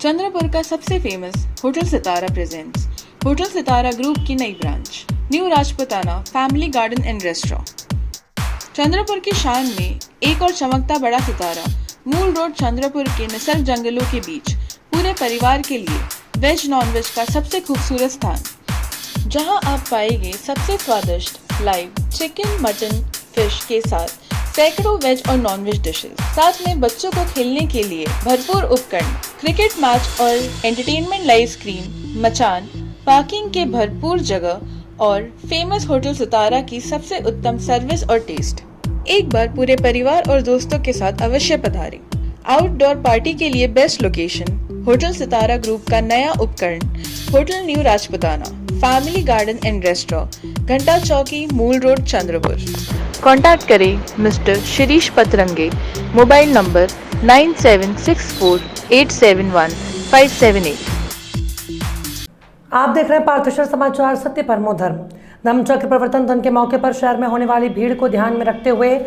चंद्रपुर का सबसे famous hotel सितारा presents hotel सितारा group की नई branch new Rajputana family garden end restaurant. Chandrapur की शान में एक और चमकता बड़ा सितारा मूल रोड चंद्रपुर के निसर्ग जंगलों के बीच पूरे परिवार के लिए वेज नॉन वेज का सबसे खूबसूरत स्थान, जहां आप पाएंगे सबसे स्वादिष्ट लाइव चिकन मटन फिश के साथ सैकड़ों वेज और नॉन वेज डिशेस, साथ में बच्चों को खेलने के लिए भरपूर उपकरण, क्रिकेट मैच और एंटरटेनमेंट लाइव स्क्रीन, मचान, पार्किंग के भरपूर जगह और फेमस होटल सितारा की सबसे उत्तम सर्विस और टेस्ट। एक बार पूरे परिवार और दोस्तों के साथ अवश्य पधारें। आउटडोर पार्टी के लिए बेस्ट लोकेशन होटल सितारा ग्रुप का नया उपकरण hotel new Rajputana family garden end restaurant, घंटा चौकी, मूल रोड, चंद्रपुर। कॉन्टैक्ट करें मिस्टर शिरीष पतरंगे, मोबाइल नंबर 9764871578। आप देख रहे हैं पार्थेश्वर समाचार, सत्य परमो धर्म। धम्मचक्र प्रवर्तन दिन के मौके पर शहर में होने वाली भीड़ को ध्यान में रखते हुए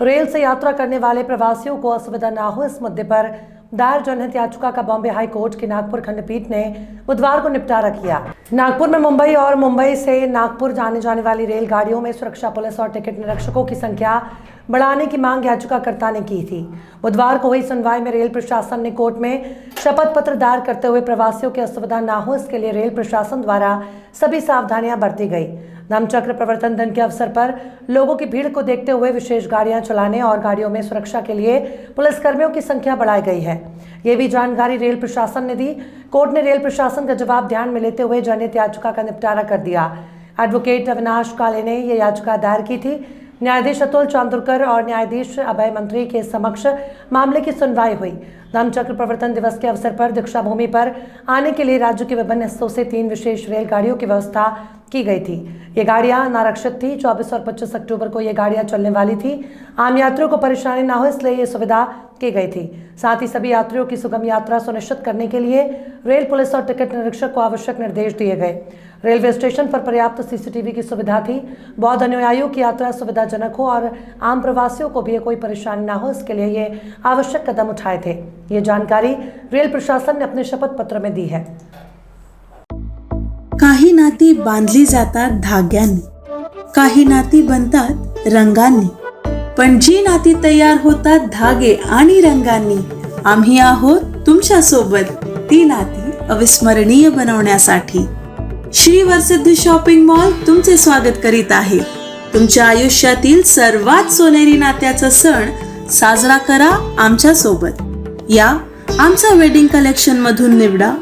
रेल से यात्रा करने वाले प्रवासियों को असुविधा न हो, इस मुद्दे पर दायर जनहित याचिका का बॉम्बे हाई कोर्ट की नागपुर खंडपीठ ने बुधवार को निपटारा किया। नागपुर में मुंबई और मुंबई से नागपुर जाने वाली रेलगाड़ियों में सुरक्षा पुलिस और टिकट निरीक्षकों की संख्या बढ़ाने की मांग याचिकाकर्ता ने की थी। बुधवार को हुई सुनवाई में रेल प्रशासन ने कोर्ट में शपथ पत्र दायर करते हुए प्रवासियों की असुविधा न हो, इसके लिए रेल प्रशासन द्वारा सभी सावधानियां बरती गई। धम्मचक्र प्रवर्तन दिन के अवसर पर लोगों की भीड़ को देखते हुए विशेष गाड़ियां चलाने और गाड़ियों में सुरक्षा के लिए पुलिसकर्मियों की संख्या बढ़ाई गई है। ये भी जानकारी रेल प्रशासन ने दी। कोर्ट ने रेल प्रशासन का जवाब ध्यान में लेते हुए जनहित याचिका का निपटारा कर दिया। एडवोकेट अविनाश काले ने यह याचिका दायर की थी। न्यायाधीश अतुल चांदुरकर और न्यायाधीश अभय मंत्री के समक्ष मामले की सुनवाई हुई। धम्मचक्र प्रवर्तन दिवस के अवसर पर दीक्षा भूमि पर आने के लिए राज्य के विभिन्न हिस्सों से 3 विशेष रेलगाड़ियों की व्यवस्था की गई थी। ये गाड़ियां अनारक्षित थी। 24 और 25 अक्टूबर को ये गाड़ियां चलने वाली थी। आम यात्रियों को परेशानी न हो, इसलिए ये सुविधा की गई थी। साथ ही सभी यात्रियों की सुगम यात्रा सुनिश्चित करने के लिए रेल पुलिस और टिकट निरीक्षक को आवश्यक निर्देश दिए गए। रेलवे स्टेशन पर पर्याप्त सीसीटीवी की सुविधा थी। बौद्ध अनुयायियों की यात्रा सुविधाजनक हो और आम प्रवासियों को भी कोई परेशानी न हो, इसके लिए ये आवश्यक कदम उठाए थे। ये जानकारी रेल प्रशासन ने अपने शपथ पत्र में दी है। काही नाती बांधली जातात धाग्यांनी, काही नाती बनतात रंगांनी, पण जी नाती तयार होतात धागे आणि रंगांनी, आम्ही आहोत तुमच्या सोबत ती नाती अविस्मरणीय बनवण्यासाठी। श्री वरसिद्धी शॉपिंग मॉल तुमचे स्वागत करीत आहे। तुमच्या आयुष्यातील सर्वात सोनेरी नात्याचा सण साजरा करा आमच्या सोबत। या आमचा वेडिंग कलेक्शन मधून निवडा,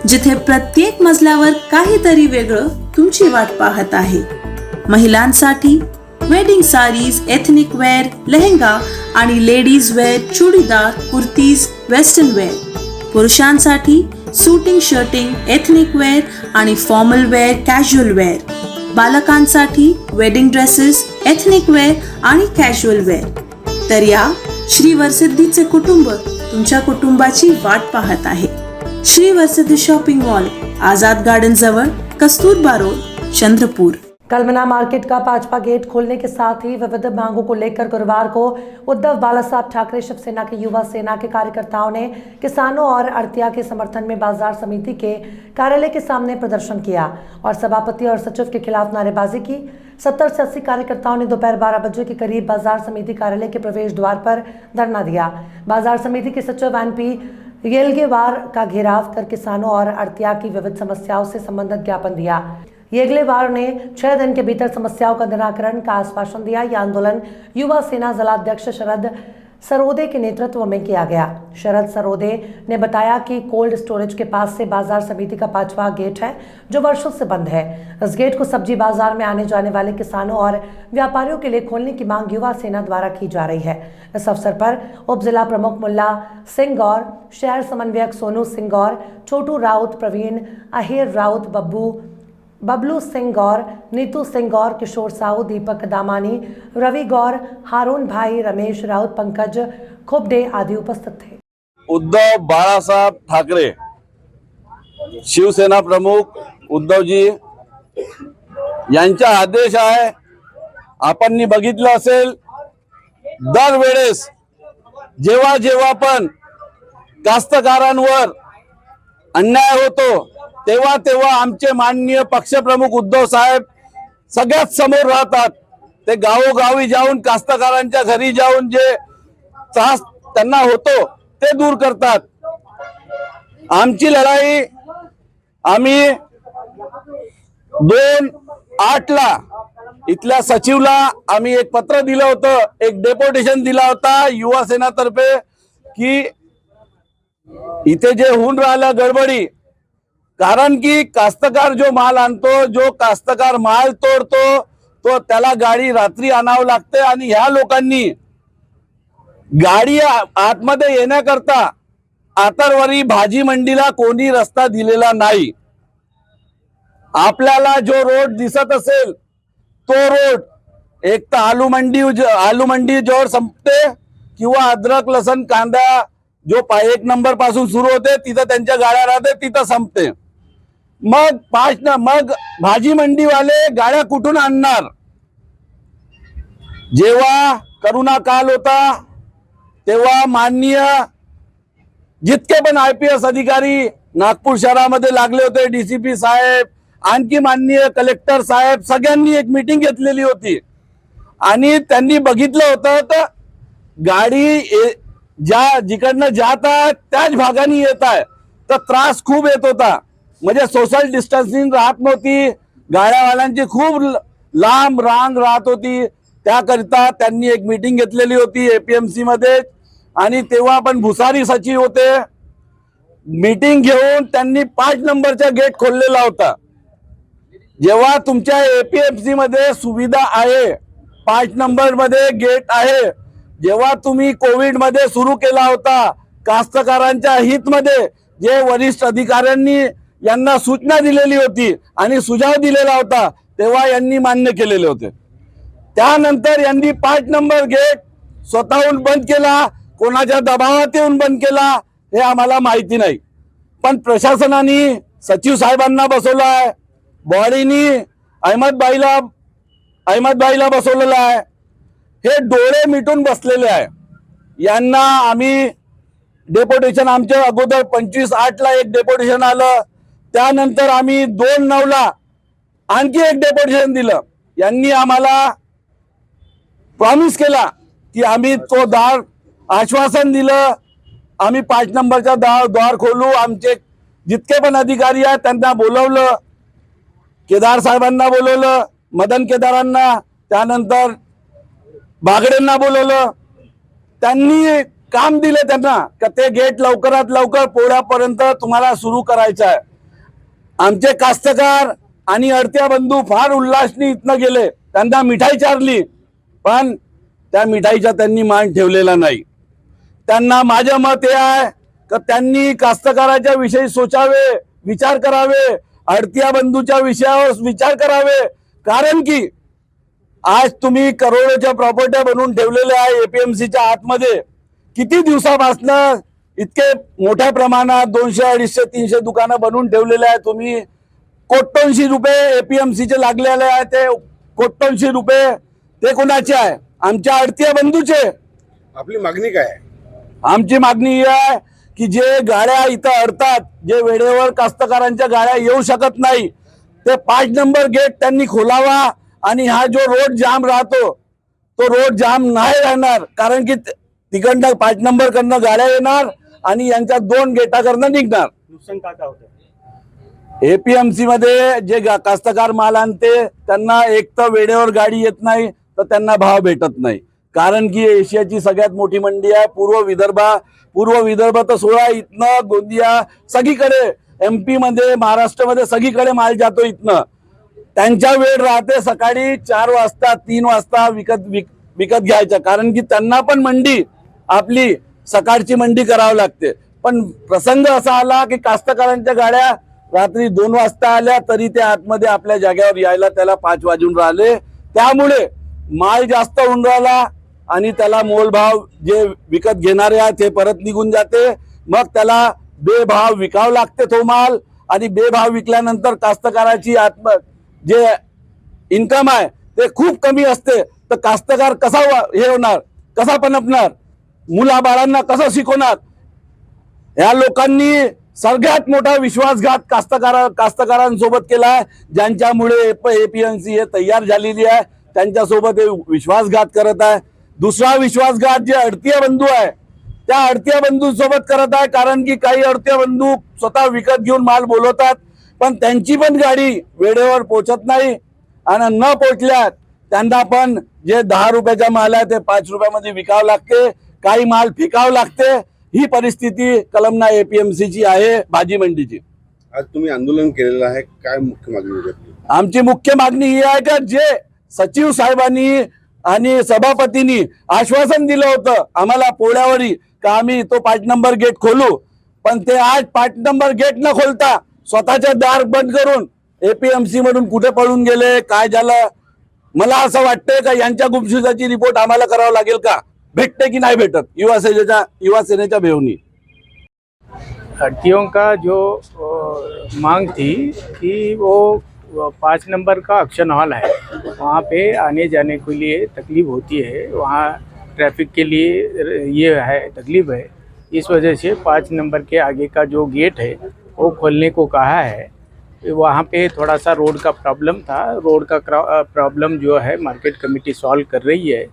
जिथे प्रत्येक मजल्यावर काहीतरी वेगळं तुमची वाट पाहत आहे। महिलांसाठी wedding saris, ethnic wear, lehenga आणि ladies wear, churidar, kurtis, western wear. पुरुषांसाठी सूटिंग, शर्टिंग, एथनिक वेअर आणि फॉर्मल वेअर, कॅज्युअल वेअर। बालकांसाठी वेडिंग ड्रेसेस, एथनिक वेअर आणि कॅज्युअल वेअर। तर या श्री वरसिद्धीचे कुटुंब तुमच्या कुटुंबाची वाट पाहत आहे। Shri Varasiddhi shopping mall, Azad garden जवळ, कस्तूरबा रोड, चंद्रपुर। कलमना मार्केट का 5वां गेट खोलने के साथ ही विविध मांगों को लेकर गुरुवार को उद्धव बालासाहब ठाकरे शिवसेना के युवा सेना के कार्यकर्ताओं ने किसानों और आड़तिया के समर्थन में बाजार समिति के कार्यालय के सामने प्रदर्शन किया और सभापति और सचिव के खिलाफ नारेबाजी की। 70 से 80 कार्यकर्ताओं ने दोपहर 12 बजे के करीब बाजार समिति कार्यालय के प्रवेश द्वार पर धरना दिया। बाजार समिति के सचिव NP येलगेवार का घेराव कर किसानों और आड़तिया की विविध समस्याओं से संबंधित ज्ञापन दिया। येगलेवार ने 6 दिन के भीतर समस्याओं का निराकरण का आश्वासन दिया। यह आंदोलन युवा सेना जिलाध्यक्ष शरद सरोदे के नेतृत्व में किया गया। शरद सरोदे ने बताया कि कोल्ड स्टोरेज के पास से बाजार समिति का 5वां गेट है, जो वर्षों से बंद है। इस गेट को सब्जी बाजार में आने जाने वाले किसानों और व्यापारियों के लिए खोलने की मांग युवा सेना द्वारा की जा रही है। इस अवसर पर उप जिला प्रमुख मुल्ला सिंह गौर, शहर समन्वयक सोनू सिंह गौर, छोटू राउत, प्रवीण अहिर राउत, बबलू सिंह गौर, नीतू सिंह गौर, किशोर साहू, दीपक दामानी, रवि गौर, हारून भाई, रमेश राउत, पंकज खोपडे आदि उपस्थित थे। उद्धव बाळासाहेब ठाकरे शिवसेना प्रमुख उद्धवजी यांचा आदेश आहे। आपण बघितलं असेल, दरवेळेस जेव्हा पण कास्तकारांवर अन्याय होतो तेव्हा तेव्हा आमचे माननीय पक्षप्रमुख उद्धव साहेब सगळ्यात समोर राहतात. ते गावोगावी जाऊन कास्तकारांच्या घरी जाऊन जे त्रास त्यांना होतो ते दूर करतात. आमची लढाई आम्ही 2008ला इथल्या सचिवला आम्ही एक पत्र दिलं होतं, एक डेपोटेशन दिला होता युवा सेनातर्फे की इथे जे होऊन राहिलं गडबडी, कारण की कास्तकार जो माल आणतो, जो कास्तकार माल तोडतो तो त्याला गाडी रात्री आणावं लागते आणि ह्या लोकांनी गाडी आतमध्ये येण्याकरता आतरवारी भाजी मंडीला कोणी रस्ता दिलेला नाही. आपल्याला जो रोड दिसत असेल तो रोड एक तर आलू मंडी जोर संपते किंवा अद्रक लसण कांदा जो 1 नंबर पासून सुरू होते तिथं त्यांच्या गाड्या राहते तिथं संपते. मग भाजी मंडीवाले गाड्या कुठून आणणार? जेव्हा करोना काल होता तेव्हा माननीय जितके पण IPS अधिकारी नागपूर शहरामध्ये लागले होते, DCP साहेब, आणखी माननीय कलेक्टर साहेब, सगळ्यांनी एक मीटिंग घेतलेली होती आणि त्यांनी बघितलं होतं तर गाडी जिकडनं जात आहे त्याच भागाने येत आहे तर त्रास खूप येत होता. म्हणजे सोशल डिस्टन्सिंग राहत नव्हती, गाड्यावाल्यांची खूप लांब रांग राहत होती. त्याकरिता त्यांनी एक मीटिंग घेतलेली होती APMC मध्ये आणि तेव्हा पण भुसारी सचिव होते. मीटिंग घेऊन त्यांनी 5 नंबरचा गेट खोललेला होता. जेव्हा तुमच्या APMC मध्ये सुविधा आहे, 5 नंबर मध्ये गेट आहे, जेव्हा तुम्ही कोविड मध्ये सुरू केला होता कास्तकारांच्या हितमध्ये जे वरिष्ठ अधिकाऱ्यांनी यांना सूचना दिलेली होती आणि सुझाव दिलेला होता तेव्हा यांनी मान्य केलेले होते. त्यानंतर यांनी 5 नंबर गेट स्वतःहून बंद केला, कोणाच्या दबावात येऊन बंद केला हे आम्हाला माहिती नाही. पण प्रशासनाने सचिव साहेबांना बसवलाय, बॉडीनी अहमदबाईला बसवलेलं आहे. हे डोळे मिटून बसलेले आहे. यांना आम्ही डेपोटेशन आमच्या अगोदर 25/8ला एक डेपोटेशन आलं, त्यानंतर आम्ही 2/9ला आणखी एक डेपोटेशन दिलं. यांनी आम्हाला प्रॉमिस केला की आम्ही तो दार आश्वासन दिलं, आम्ही 5 नंबरचा द्वार खोलू. आमचे जितके पण अधिकारी आहेत त्यांना बोलवलं, केदार साहेबांना बोलवलं, मदन केदारांना, त्यानंतर बागडेंना बोलवलं. त्यांनी काम दिले त्यांना का ते गेट लवकरात लवकर पोळ्यापर्यंत तुम्हाला सुरू करायचं आहे. आमचे कास्तकार आणि अडत्या बंधू फार उल्हासनी इथनं गेले, त्यांना मिठाई चारली, पण त्या मिठाईचा त्यांनी मान ठेवलेला नाही. त्यांना माझं मत हे आहे का त्यांनी कास्तकाराच्या विषयी सोचावे, विचार करावे, अडत्या बंधूच्या विषयावर विचार करावे. कारण की आज तुम्ही करोडोच्या प्रॉपर्ट्या बनवून ठेवलेल्या आहे APMCच्या आतमध्ये. किती दिवसापासून इतके मोठ्या प्रमाणात 200, 250, 300 दुकानं बनवून ठेवलेले आहे तुम्ही. कोट्यवधी रुपये APMCचे लागलेले आहे. ते कोट्यवधी रुपये ते कोणाचे आहे? आमच्या अडत्या बंधूचे. आपली मागणी काय आहे? आमची मागणी ही आहे की जे गाड्या इथं अडतात, जे वेळेवर कास्तकारांच्या गाड्या येऊ शकत नाही, ते 5 नंबर गेट त्यांनी खोलावा आणि हा जो रोड जाम राहतो तो रोड जाम नाही राहणार. कारण की तिकडनं 5 नंबर कडनं गाड्या येणार आणि यांच्या 2 गेटाकडनं निघणार. नुकसान काय होतं? APMC मध्ये जे कास्तकार माल आणते त्यांना एक तर वेळेवर गाडी येत नाही तर त्यांना भाव भेटत नाही. कारण की एशियाची सगळ्यात मोठी मंडी आहे पूर्व विदर्भ तर 16, इथनं गोंदिया सगळीकडे, MP मध्ये, महाराष्ट्रामध्ये सगळीकडे माल जातो इथनं. त्यांच्या वेळ राहते सकाळी 4 वाजता 3 वाजता विकत घ्यायच्या, कारण की त्यांना पण मंडी आपली सकाळची मंडी करावी लागते. पण प्रसंग असा आला की कास्तकारांच्या गाड्या रात्री 2 वाजता आल्या तरी ते आतमध्ये आपल्या जागेवर यायला त्याला 5 वाजून राहिले. त्यामुळे माल जास्त होऊन राहिला आणि त्याला मोलभाव जे विकत घेणारे आहेत ते परत निघून जाते. मग त्याला बेभाव विकावं लागते तो माल आणि बेभाव विकल्यानंतर कास्तकाराची जे इन्कम आहे ते खूप कमी असते. तर कास्तकार कसा हे होणार, कसा पनपणार, मुलाबाळांना कसं शिकवणार? या लोकांनी सगळ्यात मोठा विश्वासघात कास्तकारांसोबत केला आहे, ज्यांच्यामुळे एपीएमसी हे तयार झालेली आहे त्यांच्यासोबत हे विश्वासघात करत आहे. दुसरा विश्वासघात जे अडतीय बंधू आहे त्या अडतीय बंधूंसोबत करत आहे, कारण की काही अडतीय बंधू स्वतः विकत घेऊन माल बोलवतात, पण त्यांची पण गाडी वेळेवर पोहोचत नाही आणि न पोहोचल्यात त्यांना पण जे 10 रुपयाचा माल आहे ते 5 रुपयामध्ये विकावं लागते, काही माल फेकावं लागते. ही परिस्थिती कलमना एपीएमसीची आहे भाजी मंडीची. आज तुम्ही आंदोलन केलेलं आहे, काय मुख्य मागणी होती? आमची मुख्य मागणी ही आहे का जे सचिव साहेबांनी आणि सभापतींनी आश्वासन दिलं होतं आम्हाला पोळ्यावरी का आम्ही तो 5 नंबर गेट खोलू, पण ते आज 5 नंबर गेट न खोलता स्वतःचे दार बंद करून एपीएमसी मधून कुठे पळून गेले, काय झालं. मला असं वाटतंय का यांच्या गुपचुपाची रिपोर्ट आम्हाला करावं लागेल का, भेटते की नाही भेटत युवा सेनेच्या भेवनी. हड्डियों का जो मांग थी कि वो 5 नंबर का ऑक्शन हॉल है, वहाँ पे आने जाने के लिए तकलीफ होती है, वहाँ ट्रैफिक के लिए ये है तकलीफ है. इस वजह से 5 नंबर के आगे का जो गेट है वो खोलने को कहा है. वहाँ पे थोड़ा सा रोड का प्रॉब्लम था, रोड का प्रॉब्लम जो है मार्केट कमेटी सॉल्व कर रही है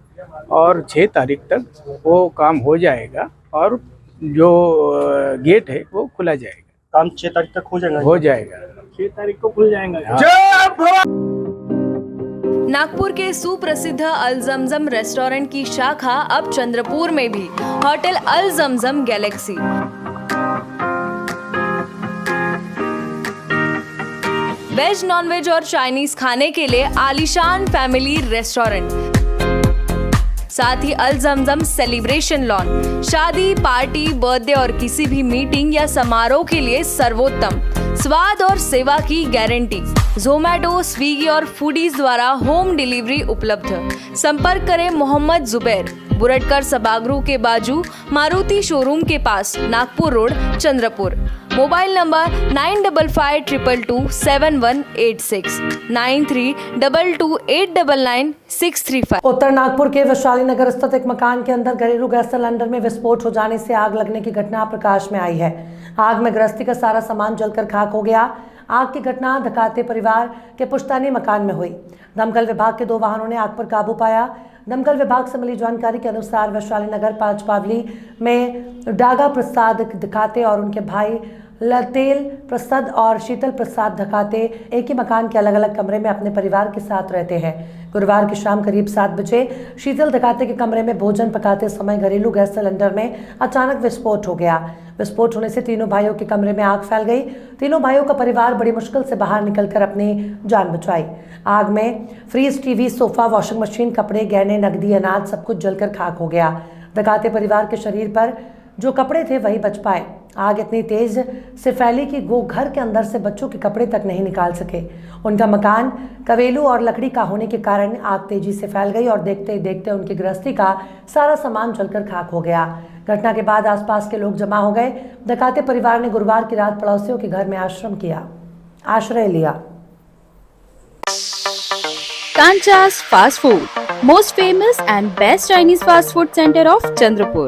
और 6 तारीख तक वो काम हो जाएगा और जो गेट है वो खुला जाएगा. काम 6 तारीख तक हो जाएगा? हो जाएगा, 6 तारीख को खुल जाएगा. नागपुर के सुप्रसिद्ध अल जमजम रेस्टोरेंट की शाखा अब चंद्रपुर में भी, होटल अल जमजम गैलेक्सी. वेज, नॉनवेज और चाइनीज खाने के लिए आलीशान फैमिली रेस्टोरेंट, साथ ही अल जमजम सेलिब्रेशन लॉन, शादी, पार्टी, बर्थडे और किसी भी मीटिंग या समारोह के लिए सर्वोत्तम स्वाद और सेवा की गारंटी. जोमैटो, स्विगी और फूडीज द्वारा होम डिलीवरी उपलब्ध. संपर्क करें मोहम्मद जुबैर, बुरटकर सभागृह के बाजू, मारुति शोरूम के पास, Nagpur road, Chandrapur. Mobile number 9552227186, 9322899635. उत्तर नागपुर के वैशाली नगर स्थित एक मकान के अंदर घरेलू गैस सिलेंडर में विस्फोट हो जाने से आग लगने की घटना प्रकाश में आई है. आग में गृहस्थी का सारा सामान जलकर खाक हो गया. आग की घटना धकाते परिवार के पुश्तैनी मकान में हुई. दमकल विभाग के 2 वाहनों ने आग पर काबू पाया. दमकल विभाग से मिली जानकारी के अनुसार वैशाली नगर 5 पावली में डागा प्रसाद धकाते और उनके भाई लतेल प्रसाद और शीतल प्रसाद धकाते एक ही मकान के अलग अलग कमरे में अपने परिवार के साथ रहते हैं. गुरुवार की शाम करीब 7 बजे शीतल धकाते के कमरे में भोजन पकाते समय घरेलू गैस सिलेंडर में अचानक विस्फोट हो गया. विस्फोट होने से तीनों भाइयों के कमरे में आग फैल गई. तीनों भाइयों का परिवार बड़ी मुश्किल से बाहर निकलकर अपनी जान बचाई. आग में fridge, TV, sofa, washing machine, कपड़े, गहने, नकदी, अनाज सब कुछ जलकर खाक हो गया. धकाते परिवार के शरीर पर जो कपड़े थे वही बच पाए. आग इतनी तेज से फैली कि वो घर के अंदर से बच्चों के कपड़े तक नहीं निकाल सके. उनका मकान कवेलू और लकड़ी का होने के कारण आग तेजी से फैल गई और देखते ही देखते उनकी गृहस्थी का सारा सामान जलकर खाक हो गया. घटना के बाद आसपास के लोग जमा हो गए. धकाते परिवार ने गुरुवार की रात पड़ोसियों के घर में आश्रय लिया. Kancha's Fast Food, most famous and best Chinese fast food center of Chandrapur.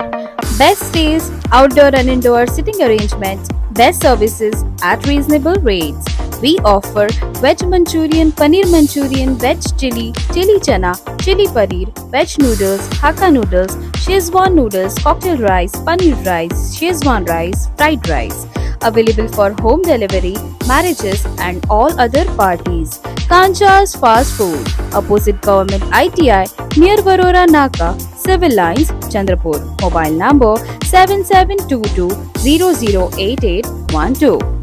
Best stays, outdoor and indoor sitting arrangements, best services at reasonable rates. We offer veg Manchurian, paneer Manchurian, veg chili, chili chana, chili paneer, veg noodles, Hakka noodles, Szechuan noodles, cocktail rice, paneer rice, Szechuan rice, fried rice. Available for home delivery, marriages and all other parties. Kancha's Fast Food, opposite Government ITI, near Varora Naka, Civil Lines, Chandrapur. Mobile number 7722 008812.